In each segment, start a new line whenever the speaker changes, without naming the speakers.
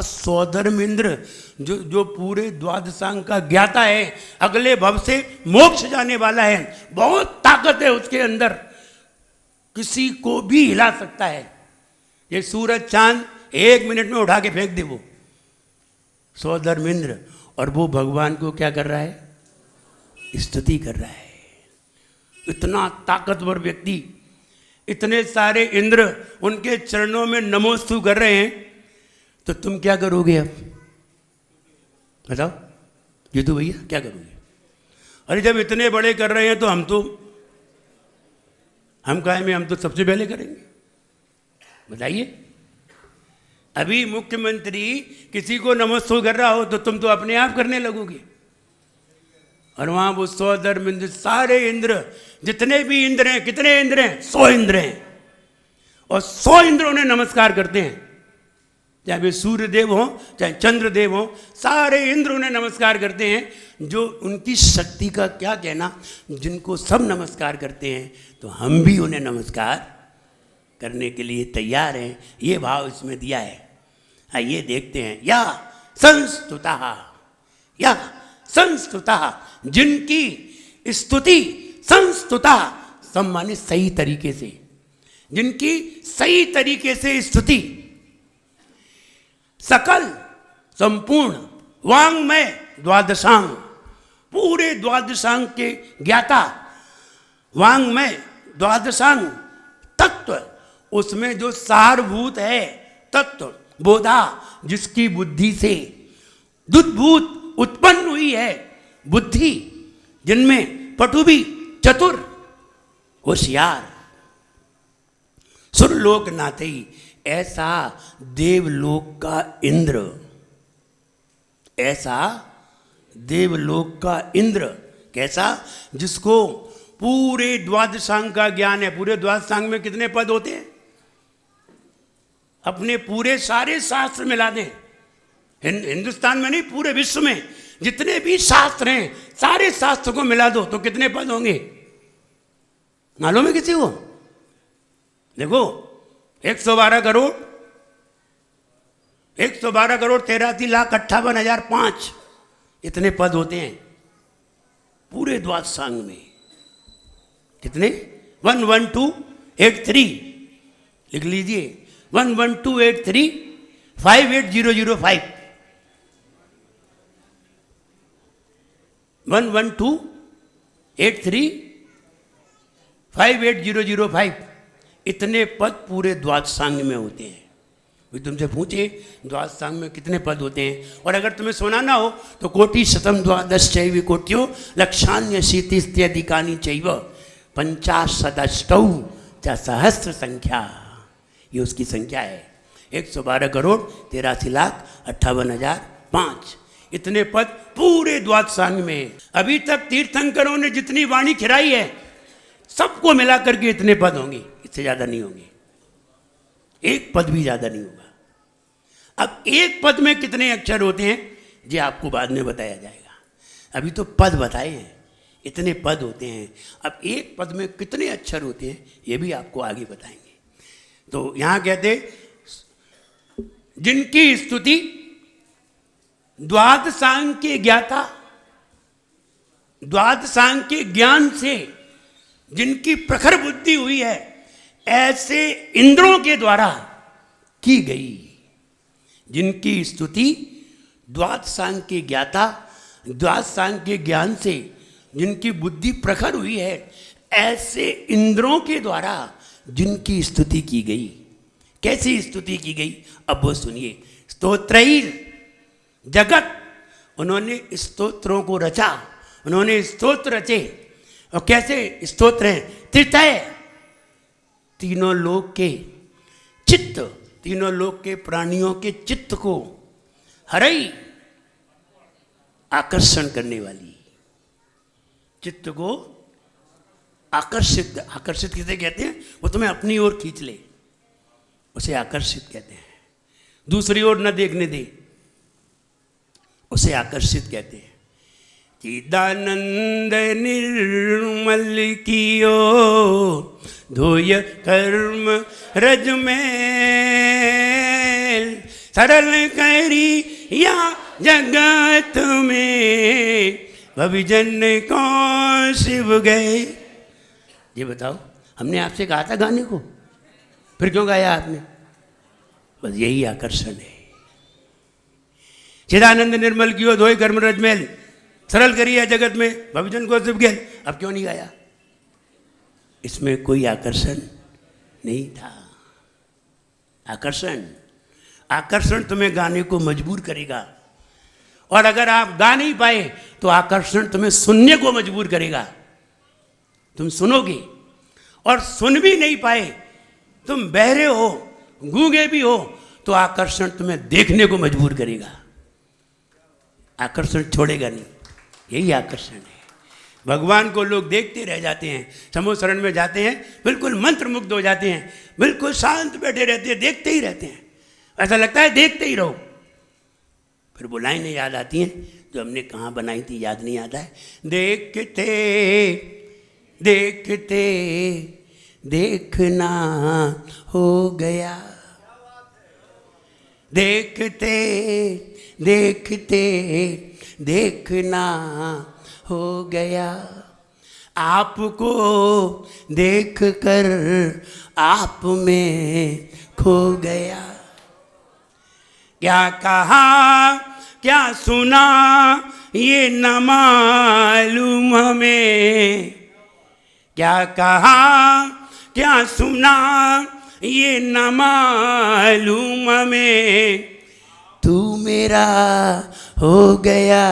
सौधर्म इंद्र जो जो पूरे द्वादशांग का ज्ञाता है, अगले भव से मोक्ष जाने वाला है, बहुत ताकत है उसके अंदर, किसी को भी हिला सकता है। ये सूरज चांद 1 मिनट में उठा के फेंक दे वो सौधर्म इंद्र, और वो भगवान को क्या कर रहा है? स्तुति कर रहा है। इतना ताकतवर व्यक्ति, इतने सारे इंद्र उनके चरणों में नमोस्तु कर रहे हैं, तो तुम क्या करोगे? अब बताओ ये तो भैया क्या करोगे? अरे जब इतने बड़े कर रहे हैं तो हम काहे में, हम तो सबसे पहले करेंगे। बताइए, अभी मुख्यमंत्री किसी को नमस्ते कर रहा हो तो तुम तो अपने आप करने लगोगे, और वहां वो सौधर्म इंद्र, सारे इंद्र, जितने भी इंद्र हैं, कितने इंद्र हैं? 100 इंद्र हैं, और 100 इंद्र उन्हें नमस्कार करते हैं, चाहे वे सूर्य देव हो चाहे चंद्रदेव हो, सारे इंद्र उन्हें नमस्कार करते हैं। जो उनकी शक्ति का क्या कहना, जिनको सब नमस्कार करते हैं तो हम भी उन्हें नमस्कार करने के लिए तैयार हैं। ये भाव इसमें दिया है। आइए देखते हैं। या संस्तुतः, या संस्तुतः, जिनकी स्तुति, संस्तुतः सम्मानित सही तरीके से, जिनकी सही तरीके से स्तुति, सकल संपूर्ण वांग्मय द्वादशांग, पूरे द्वादशांग के ज्ञाता, वांग्मय द्वादशांग तत्व, उसमें जो सारभूत है तत्व, बोधा, जिसकी बुद्धि से दुद्भूत उत्पन्न हुई है बुद्धि, जिनमें पटुबी, चतुर, होशियार, सुरलोक नाथई, ऐसा देवलोक का इंद्र, ऐसा देवलोक का इंद्र, कैसा? जिसको पूरे द्वादशांग का ज्ञान है। पूरे द्वादशांग में कितने पद होते हैं? अपने पूरे सारे शास्त्र मिला दें, हिंदुस्तान में नहीं, पूरे विश्व में जितने भी शास्त्र हैं, सारे शास्त्र को मिला दो तो कितने पद होंगे? मालूम है किसी को? देखो, 112 करोड़ 83,58,005 इतने पद होते हैं पूरे द्वादशांग में। कितने? 11283 लिख लीजिए, 11283 58005, 11283 58005 इतने पद पूरे द्वादशांग में होते हैं। वे तुमसे पूछे द्वादशांग में कितने पद होते हैं, और अगर तुम्हें सुना ना हो तो कोटि शतम द्वादश चैव कोट्यो लक्षान्य शीतिस्त्यधिकानि चैव 50 च सहस्र संख्या, ये उसकी संख्या है। 112,83,58,005 इतने पद पूरे द्वादशांग में। अभी तक तीर्थंकरों ने जितनी वाणी खिराई है सबको मिला करके इतने पद होंगे, इससे ज्यादा नहीं होंगे, एक पद भी ज्यादा नहीं होगा। अब एक पद में कितने अक्षर होते हैं ये आपको बाद में बताया जाएगा, अभी तो पद बताए हैं, इतने पद होते हैं। अब एक पद में कितने अक्षर होते हैं ये भी आपको आगे बताएंगे। तो यहां कहते जिनकी स्तुति द्वादशांग के ज्ञाता, द्वादशांग के ज्ञान से जिनकी प्रखर बुद्धि हुई है, ऐसे इंद्रों के द्वारा की गई, जिनकी स्तुति द्वादशांग के ज्ञाता, द्वादशांग के ज्ञान से जिनकी बुद्धि प्रखर हुई है, ऐसे इंद्रों के द्वारा जिनकी स्तुति की गई। कैसी स्तुति की गई अब वो सुनिए। स्तोत्रैर जगत, उन्होंने स्तोत्रों को रचा, उन्होंने स्तोत्र रचे। और कैसे स्तोत्र हैं? त्रितय, तीनों लोक के चित्त, तीनों लोक के प्राणियों के चित्त को हरई, आकर्षण करने वाली, चित्त को आकर्षित, आकर्षित किसे कहते हैं? वो तुम्हें अपनी ओर खींच ले, उसे आकर्षित कहते हैं। दूसरी ओर न देखने दे, उसे आकर्षित कहते हैं। चिदानंद निर्मल कियो धोय कर्म रज में, सरल करी या जगत में, भविजन कौन शिव गए। ये बताओ, हमने आपसे कहा था गाने को, फिर क्यों गाया आपने? बस यही आकर्षण है। चिदानंद निर्मल कियो धोई कर्म रजमेल, सरल करिए जगत में, भविजन को शिव गए। अब क्यों नहीं गाया? इसमें कोई आकर्षण नहीं था। आकर्षण तुम्हें गाने को मजबूर करेगा, और अगर आप गा नहीं पाए तो आकर्षण तुम्हें सुनने को मजबूर करेगा। तुम सुनोगे, और सुन भी नहीं पाए, तुम बहरे हो, गूंगे भी हो, तो आकर्षण तुम्हें देखने को मजबूर करेगा। आकर्षण छोड़ेगा नहीं। यही आकर्षण है। भगवान को लोग देखते रह जाते हैं, समूह शरण में जाते हैं, बिल्कुल मंत्रमुग्ध हो जाते हैं, बिल्कुल शांत बैठे रहते हैं, देखते ही रहते हैं, ऐसा लगता है देखते ही रहो। फिर वो लाइनें याद आती हैं जो हमने कहाँ बनाई थी, याद नहीं आता है। देखते देखते देखना हो गया, देखते देखते देखना हो गया, आपको देखकर आप में खो गया। क्या कहा क्या सुना ये न मालूम हमें, क्या कहा क्या सुना ये न मालूम हमें, तू मेरा हो गया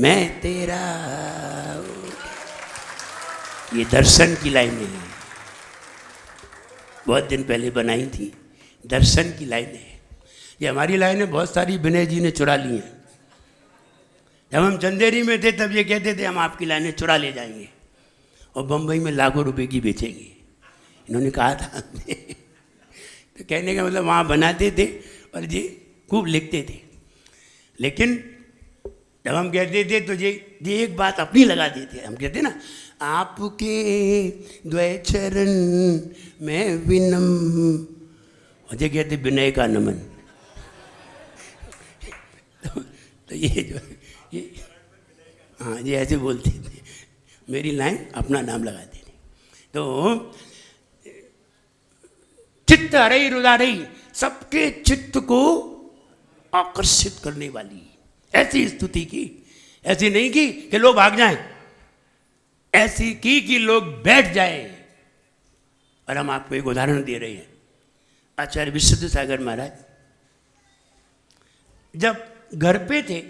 मैं तेरा हो गया। ये दर्शन की लाइनें हैं, बहुत दिन पहले बनाई थी, दर्शन की लाइनें हैं। ये हमारी लाइनें बहुत सारी विनय जी ने चुरा ली हैं। जब हम चंदेरी में थे तब ये कहते थे हम आपकी लाइनें चुरा ले जाएंगे और बम्बई में लाखों रुपए की बेचेंगे, इन्होंने कहा था। तो कहने का मतलब वहाँ बनाते थे और ये खूब लिखते थे। लेकिन जब हम कहते थे तो ये एक बात अपनी लगाते थे। हम कहते ना, आपके द्वय चरण में विनम, मुझे कहते विनय का नमन। तो ये जो ये हाँ, ये ऐसे बोलते थे, मेरी लाइन अपना नाम लगाते थे। तो चित्त हरई रुदारई, सबके चित्त को आकर्षित करने वाली ऐसी स्तुति की। ऐसी नहीं की कि लोग भाग जाएं, ऐसी की कि लोग बैठ जाएं। और हम आपको एक उदाहरण दे रहे हैं। आचार्य विशुद्ध सागर महाराज जब घर पे थे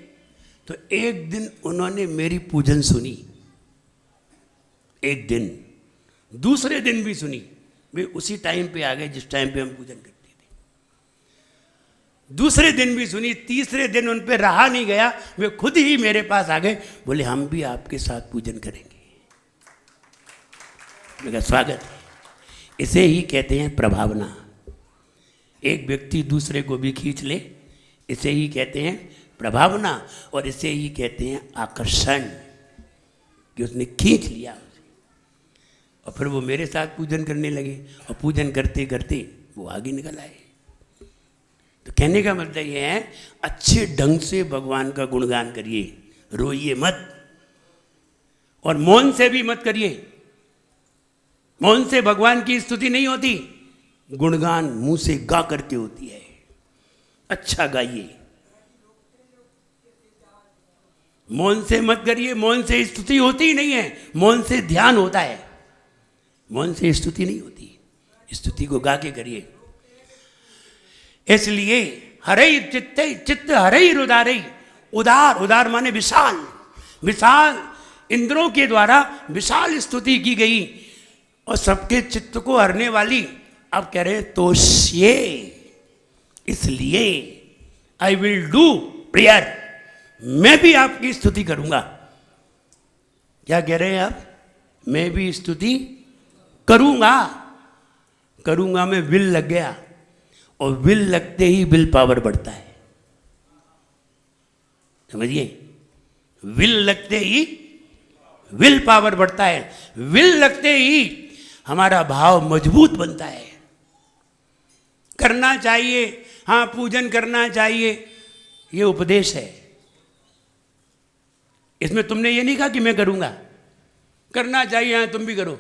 तो एक दिन उन्होंने मेरी पूजन सुनी, एक दिन, दूसरे दिन भी सुनी। वे उसी टाइम पे आ गए जिस टाइम पे हम पूजन करते थे। दूसरे दिन भी सुनी, तीसरे दिन उन पे रहा नहीं गया, वे खुद ही मेरे पास आ गए, बोले हम भी आपके साथ पूजन करेंगे। मेरा स्वागत है। इसे ही कहते हैं प्रभावना। एक व्यक्ति दूसरे को भी खींच ले, इसे ही कहते हैं प्रभावना, और इसे ही कहते हैं आकर्षण, कि उसने खींच लिया उसे और फिर वो मेरे साथ पूजन करने लगे, और पूजन करते करते वो आगे निकल आए। तो कहने का मतलब ये है, अच्छे ढंग से भगवान का गुणगान करिए, रोइए मत, और मौन से भी मत करिए। मौन से भगवान की स्तुति नहीं होती, गुणगान मुंह से गा करके होती है। अच्छा गाइए, मौन से मत करिए। मौन से स्तुति होती ही नहीं है, मौन से ध्यान होता है, मौन से स्तुति नहीं होती। स्तुति को गा के करिए। इसलिए हरई चित्ते चित्त हरई रुदारई, उदार, उदार माने विशाल, विशाल इंद्रों के द्वारा विशाल स्तुति की गई और सबके चित्त को हरने वाली। अब कह रहे तोष्ये, इसलिए आई विल डू प्रेयर, मैं भी आपकी स्तुति करूंगा। क्या कह रहे हैं आप? मैं भी स्तुति करूंगा। करूंगा में विल लग गया, और विल लगते ही विल पावर बढ़ता है। समझिए, विल लगते ही विल पावर बढ़ता है। विल लगते ही हमारा भाव मजबूत बनता है। करना चाहिए, हाँ पूजन करना चाहिए, ये उपदेश है। इसमें तुमने ये नहीं कहा कि मैं करूँगा, करना चाहिए, हाँ तुम भी करो,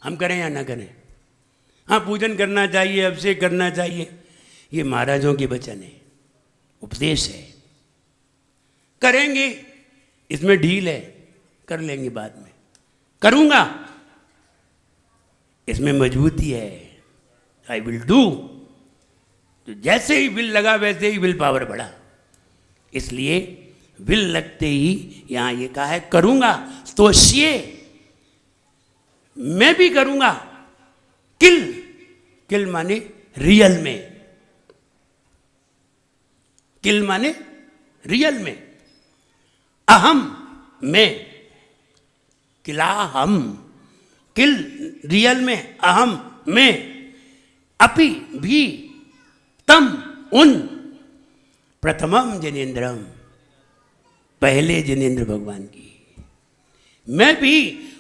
हम करें या ना करें। हाँ पूजन करना चाहिए, अभिषेक करना चाहिए, ये महाराजों के वचन है, उपदेश है। करेंगे, इसमें ढील है, कर लेंगे बाद में। करूँगा, इसमें मजबूती है, आई विल डू। तो जैसे ही विल लगा वैसे ही विल पावर बढ़ा। इसलिए विल लगते ही यहां ये कहा है करूंगा, तो मैं भी करूंगा। किल माने रियल में, किल माने रियल में, अहम मैं, किला हम, किल रियल में, अहम मैं, अपि भी, तम उन, प्रथमम जनेन्द्रम, पहले जनेन्द्र भगवान की, मैं भी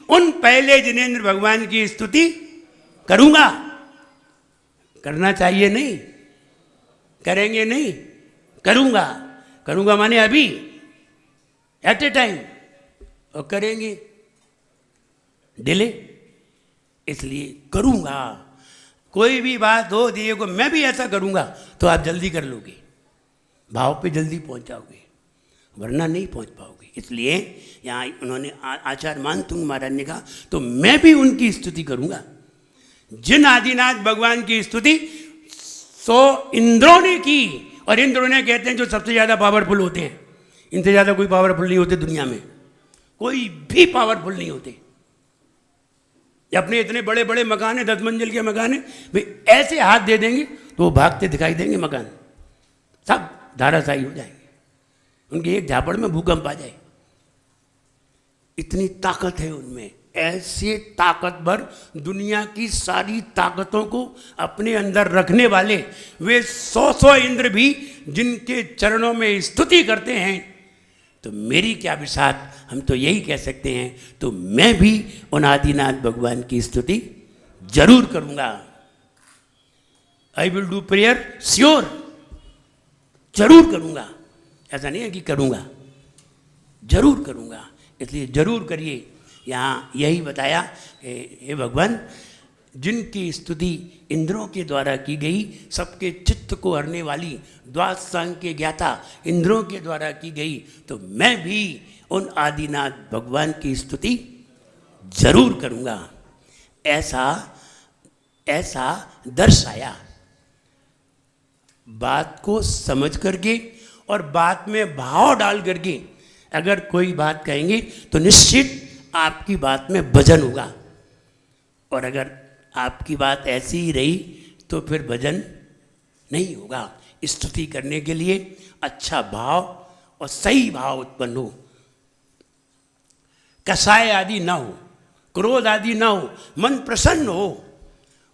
उन पहले जनेन्द्र भगवान की स्तुति करूंगा। करना चाहिए नहीं, करेंगे नहीं, करूंगा। करूंगा माने अभी, एट ए टाइम, और करेंगे डिले। इसलिए करूंगा। कोई भी बात हो दिए को मैं भी ऐसा करूंगा तो आप जल्दी कर लोगे, भाव पे जल्दी पहुंच जाओगे, वरना नहीं पहुंच पाओगे। इसलिए यहाँ उन्होंने आचार्य मानतुंग महाराज ने कहा तो मैं भी उनकी स्तुति करूंगा। जिन आदिनाथ भगवान की स्तुति सो इंद्रों ने की, और इंद्रों ने कहते हैं जो सबसे ज़्यादा पावरफुल होते हैं, इनसे ज़्यादा कोई पावरफुल नहीं होते दुनिया में, कोई भी पावरफुल नहीं होते। अपने इतने बड़े बड़े मकान है, 10 मंजिल के मकान है, भाई ऐसे हाथ दे देंगे तो वो भागते दिखाई देंगे, मकान सब धाराशायी हो जाएंगे, उनके एक झापड़ में भूकंप आ जाए। इतनी ताकत है उनमें। ऐसे ताकतवर, दुनिया की सारी ताकतों को अपने अंदर रखने वाले वे 100 इंद्र भी जिनके चरणों में स्तुति करते हैं, तो मेरी क्या विसात, हम तो यही कह सकते हैं। तो मैं भी उन आदिनाथ भगवान की स्तुति जरूर करूंगा। I will do prayer sure, जरूर करूंगा। ऐसा नहीं है कि करूंगा, जरूर करूंगा। इसलिए जरूर करिए। यहाँ यही बताया, हे भगवान, जिनकी स्तुति इंद्रों के द्वारा की गई, सबके चित्त को हरने वाली, द्वादश सांग के ज्ञाता इंद्रों के द्वारा की गई, तो मैं भी उन आदिनाथ भगवान की स्तुति जरूर करूँगा। ऐसा दर्शाया। बात को समझ करके और बात में भाव डाल करके अगर कोई बात कहेंगे तो निश्चित आपकी बात में वजन होगा, और अगर आपकी बात ऐसी ही रही तो फिर वजन नहीं होगा। स्तुति करने के लिए अच्छा भाव और सही भाव उत्पन्न हो, कसाय आदि ना हो, क्रोध आदि ना हो, मन प्रसन्न हो।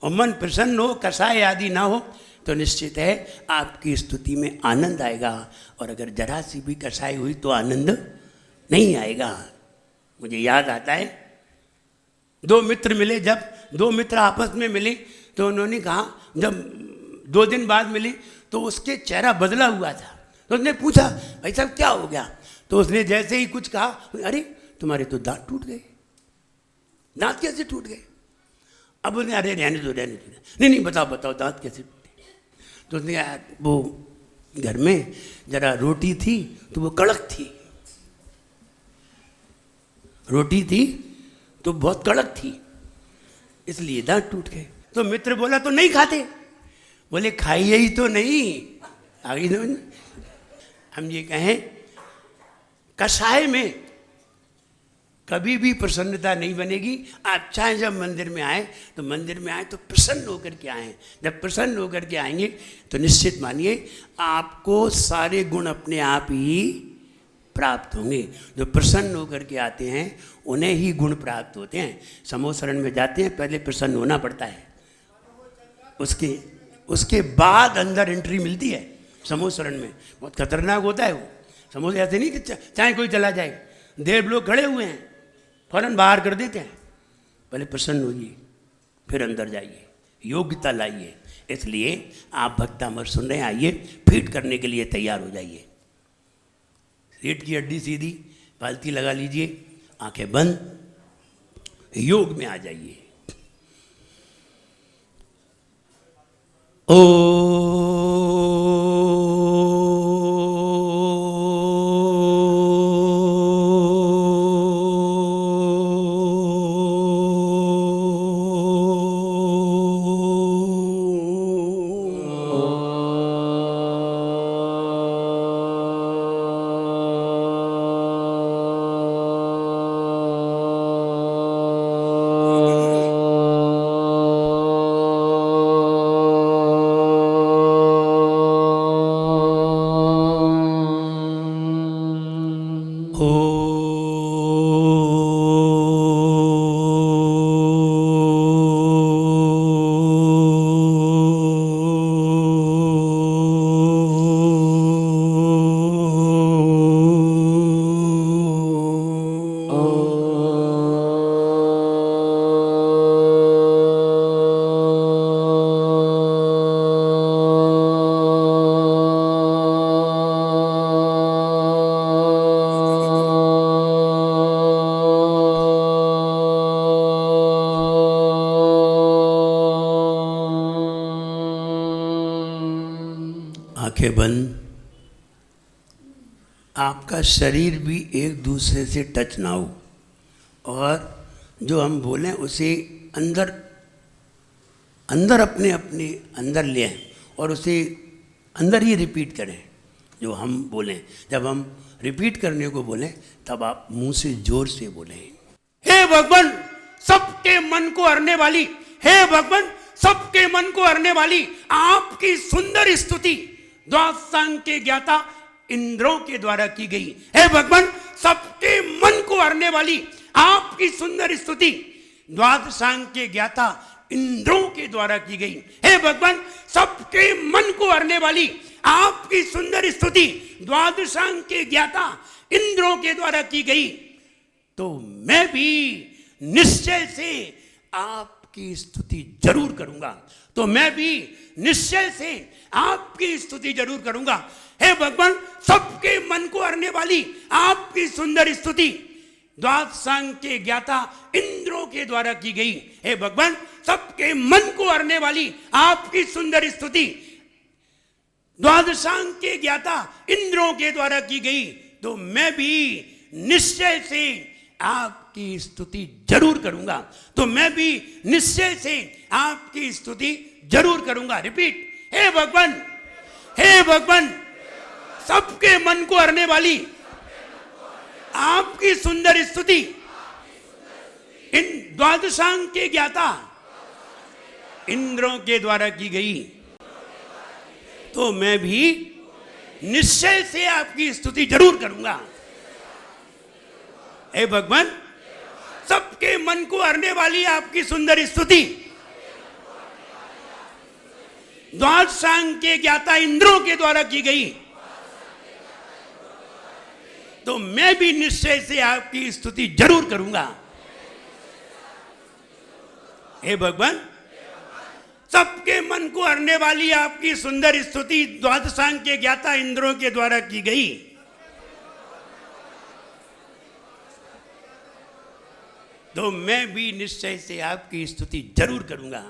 और मन प्रसन्न हो, कसाय आदि ना हो, तो निश्चित है आपकी स्तुति में आनंद आएगा। और अगर जरा सी भी कसाई हुई तो आनंद नहीं आएगा। मुझे याद आता है, 2 मित्र मिले, जब 2 मित्र आपस में मिले तो उन्होंने कहा, जब 2 दिन बाद मिले तो उसके चेहरा बदला हुआ था। तो उसने पूछा, भाई साहब क्या हो गया? तो उसने जैसे ही कुछ कहा, अरे तुम्हारे तो दांत टूट गए। दांत कैसे टूट गए? अब उसने, अरे रहने दो। नहीं बताओ दांत कैसे टूटे? तो उसने यार, वो घर में जरा रोटी थी तो वो कड़क थी, रोटी थी तो बहुत कड़क थी, इसलिए दांत टूट गए। तो मित्र बोला, तो नहीं खाते? बोले खाइए ही तो नहीं। आगे हम ये कहें, कसाय में कभी भी प्रसन्नता नहीं बनेगी। आप चाहे जब मंदिर में आए तो मंदिर में आए तो प्रसन्न होकर के आएँ। जब प्रसन्न होकर के आएंगे तो निश्चित मानिए आपको सारे गुण अपने आप ही प्राप्त होंगे। जो प्रसन्न होकर के आते हैं उन्हें ही गुण प्राप्त होते हैं। समूह शरण में जाते हैं, पहले प्रसन्न होना पड़ता है, उसके बाद अंदर एंट्री मिलती है। समूह शरण में बहुत खतरनाक होता है वो। समूह ऐसे नहीं कि चाहे कोई चला जाए, देव लोग खड़े हुए हैं, फौरन बाहर कर देते हैं। पहले प्रसन्न होइए, फिर अंदर जाइए, योग्यता लाइए। इसलिए आप भक्तामृत सुन रहे हैं, आइए फीट करने के लिए तैयार हो जाइए। रीढ़ की हड्डी सीधी, पालती लगा लीजिए, आंखें बंद, योग में आ जाइए। ओ आंखें बंद। आपका शरीर भी एक दूसरे से टच ना हो और जो हम बोलें उसे अंदर अंदर अपने अपने अंदर ले आएं और उसे अंदर ही रिपीट करें जो हम बोलें। जब हम रिपीट करने को बोलें तब आप मुंह से जोर से बोलें। हे भगवान सबके मन को हरने वाली, हे भगवान सबके मन को हरने वाली आपकी सुंदर स्तुति द्वादशांग के ज्ञाता इंद्रों के द्वारा की गई। हे भगवान सबके मन को हरने वाली आपकी सुंदर स्तुति द्वादशांग के ज्ञाता इंद्रों के द्वारा की गई। हे भगवान सबके मन को हरने वाली आपकी सुंदर स्तुति द्वादशांग के ज्ञाता इंद्रों के द्वारा की गई। तो मैं भी निश्चय से आपकी स्तुति जरूर करूंगा, तो मैं भी निश्चय से आपकी स्तुति जरूर करूंगा। हे भगवान सबके मन को हरने वाली आपकी सुंदर स्तुति द्वादशांग के ज्ञाता इंद्रों के द्वारा की गई। हे भगवान सबके मन को हरने वाली आपकी सुंदर स्तुति द्वादशांग के ज्ञाता इंद्रों के द्वारा की गई। तो मैं भी निश्चय से आपकी स्तुति जरूर करूंगा, तो मैं भी निश्चय से आपकी स्तुति जरूर करूंगा। रिपीट। हे भगवान सबके मन को हरने वाली आपकी सुंदर स्तुति इन द्वादशांग के ज्ञाता इंद्रों के द्वारा की गई। तो मैं भी निश्चय से आपकी स्तुति जरूर करूंगा। हे भगवान सबके मन को हरने वाली आपकी सुंदर स्तुति द्वादशांग के ज्ञाता इंद्रों के द्वारा की गई। तो मैं भी निश्चय से आपकी स्तुति जरूर करूंगा। हे भगवान सबके मन को हरने वाली आपकी सुंदर स्तुति द्वादशांग के ज्ञाता इंद्रों के द्वारा की गई। तो मैं भी निश्चय से आपकी स्तुति जरूर करूंगा।